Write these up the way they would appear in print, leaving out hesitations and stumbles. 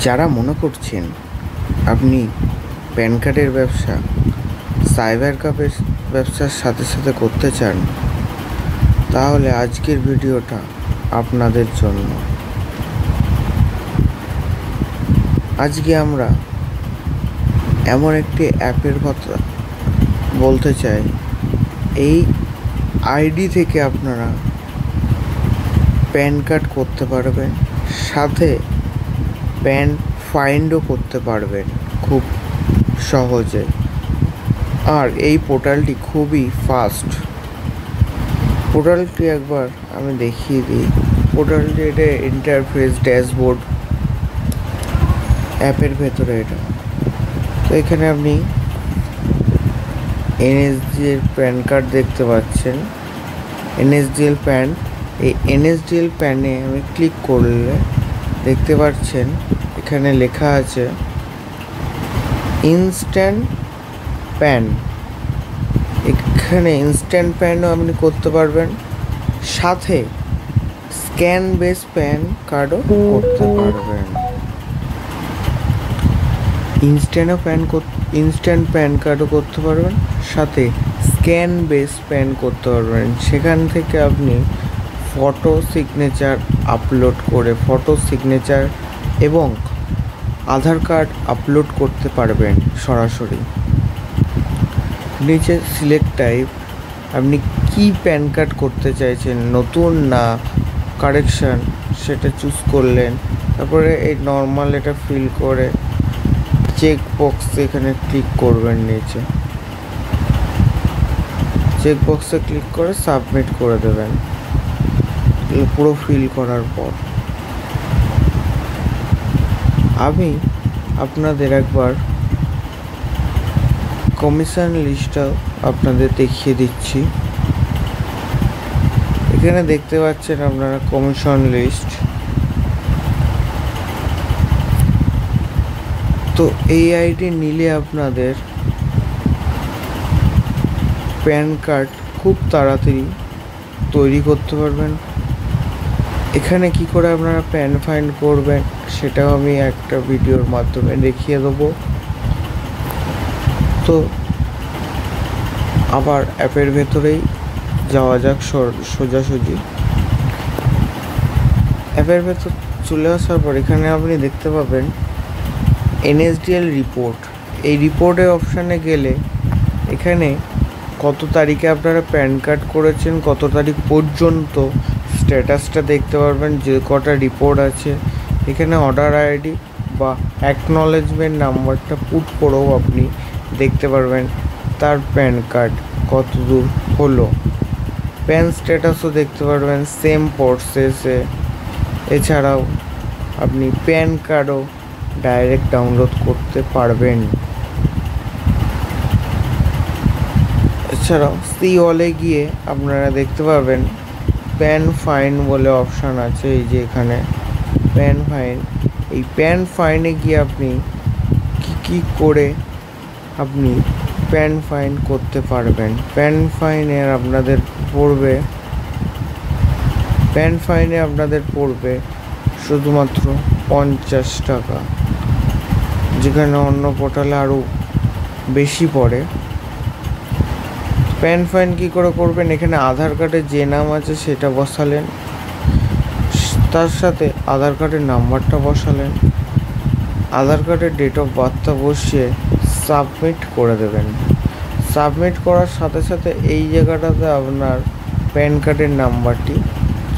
যারা মনে করছেন আপনি প্যান কার্ডের ব্যবসা সাইবার ক্যাফের ব্যবসার সাথে সাথে করতে চান, তাহলে আজকের ভিডিওটা আপনাদের জন্য। আজকে আমরা এমন একটি অ্যাপের কথা বলতে চাই। এই আইডি থেকে আপনারা প্যান কার্ড করতে পারবেন, সাথে প্যান ফাইন্ডও করতে পারবেন খুব সহজে। আর এই পোর্টালটি খুবই ফাস্ট। পোর্টালটি একবার আমি দেখিয়ে দিই। পোর্টালটি এটা ইন্টারফেস ড্যাশবোর্ড অ্যাপের ভেতরে এটা। তো এখানে আপনি এনএসডিএল প্যান কার্ড দেখতে পাচ্ছেন, এনএসডিএল প্যান। এই এনএসডিএল প্যানে আমি ক্লিক করলে দেখতে পাচ্ছেন এখানে লেখা আছে ইনস্ট্যান্ট প্যান। এখানে ইনস্ট্যান্ট প্যানও আপনি করতে পারবেন, সাথে স্ক্যান বেস প্যান কার্ডও করতে পারবেন। ইনস্ট্যান্ট প্যান কার্ডও করতে পারবেন, সাথে স্ক্যান বেস প্যান করতে পারবেন। সেখান থেকে আপনি ফটো সিগনেচার আপলোড করে ফটো সিগনেচার এবং আধার কার্ড আপলোড করতে পারবেন সরাসরি। নিচে সিলেক্ট টাইপ, আপনি কি প্যান কার্ড করতে চাইছেন, নতুন না কারেকশন, সেটা চুজ করলেন। তারপরে এই নর্মাল এটা ফিল করে চেক বক্সে এখানে ক্লিক করবেন। নিচে চেক বক্সে ক্লিক করে সাবমিট করে দেবেন। পুরো ফিল করার পর আমি আপনাদের একবার কমিশন লিস্টটাও আপনাদের দেখিয়ে দিচ্ছি। এখানে দেখতে পাচ্ছেন আপনারা কমিশন লিস্ট। তো এই আইডি নিলে আপনাদের প্যান কার্ড খুব তাড়াতাড়ি তৈরি করতে পারবেন। এখানে কি করে আপনারা প্যান ফাইন্ড করবেন সেটাও আমি একটা ভিডিওর মাধ্যমে দেখিয়ে দেবো। তো আবার অ্যাপের ভেতরেই যাওয়া যাক সোজাসুজি। অ্যাপের ভেতর চলে আসার পর এখানে আপনি দেখতে পাবেন এনএসডিএল রিপোর্ট। এই রিপোর্টের অপশানে গেলে এখানে কত তারিখে আপনারা প্যান কার্ড করেছেন, কত তারিখ পর্যন্ত স্ট্যাটাসটা দেখতে পারবেন, যে কটা রিপোর্ট আছে। এখানে অর্ডার আইডি বা অ্যাকনলেজমেন্ট নাম্বারটা পুট করেও আপনি দেখতে পারবেন তার প্যান কার্ড কত দূর হলো। প্যান স্ট্যাটাসও দেখতে পারবেন সেম প্রসেসে। এছাড়াও আপনি প্যান কার্ডও ডাইরেক্ট ডাউনলোড করতে পারবেন। এছাড়াও সিওলে গিয়ে আপনারা দেখতে পাবেন প্যান ফাইন বলে অপশান আছে। এই যে এখানে প্যান ফাইন, এই প্যান ফাইনে গিয়ে আপনি কি করে আপনি প্যান ফাইন করতে পারবেন। প্যান ফাইনে আপনাদের পড়বে শুধুমাত্র 50 টাকা, যেখানে অন্য পোর্টালে আরও বেশি পড়ে। প্যান ফাইন কী করে করবেন, এখানে আধার কার্ডে যে নাম আছে সেটা বসালেন, তার সাথে আধার কার্ডের নাম্বারটা বসালেন, আধার কার্ডের ডেট অফ বার্থটা বসিয়ে সাবমিট করে দেবেন। সাবমিট করার সাথে সাথে এই জায়গাটাতে আপনার প্যান কার্ডের নাম্বারটি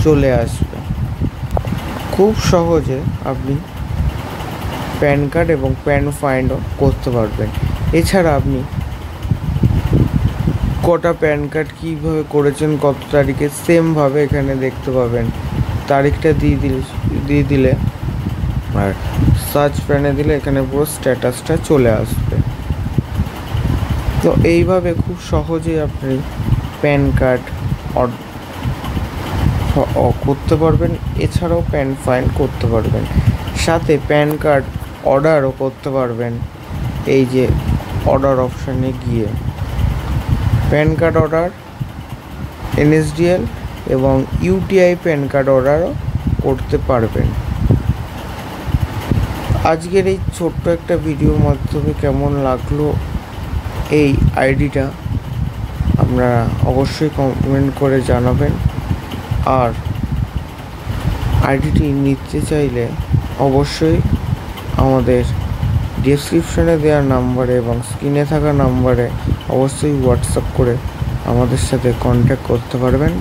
চলে আসবে। খুব সহজে আপনি প্যান কার্ড এবং প্যান ফাইন্ডও করতে পারবেন। এছাড়া আপনি কটা প্যান কার্ড কীভাবে করেছেন, কত তারিখে, সেমভাবে এখানে দেখতে পাবেন। তারিখটা দিয়ে দিলে আর সার্চ প্যানে দিলে এখানে পুরো স্ট্যাটাসটা চলে আসবে। তো এইভাবে খুব সহজেই আপনি প্যান কার্ড করতে পারবেন। এছাড়াও প্যান ফাইন করতে পারবেন, সাথে প্যান কার্ড অর্ডারও করতে পারবেন। এই যে অর্ডার অপশানে গিয়ে প্যান কার্ড অর্ডার, এনএসডিএল এবং ইউটিআই প্যান কার্ড অর্ডারও করতে পারবেন। আজকের এই ছোট্ট একটা ভিডিওর মাধ্যমে কেমন লাগলো এই আইডিটা আপনারা অবশ্যই কমেন্ট করে জানাবেন। আর আইডিটি নিতে চাইলে অবশ্যই আমাদের ডেসক্রিপশনে দেওয়া নাম্বারে এবং স্ক্রিনে থাকা নাম্বারে অবশ্যই হোয়াটসঅ্যাপ করে আমাদের সাথে কন্ট্যাক্ট করতে পারবেন।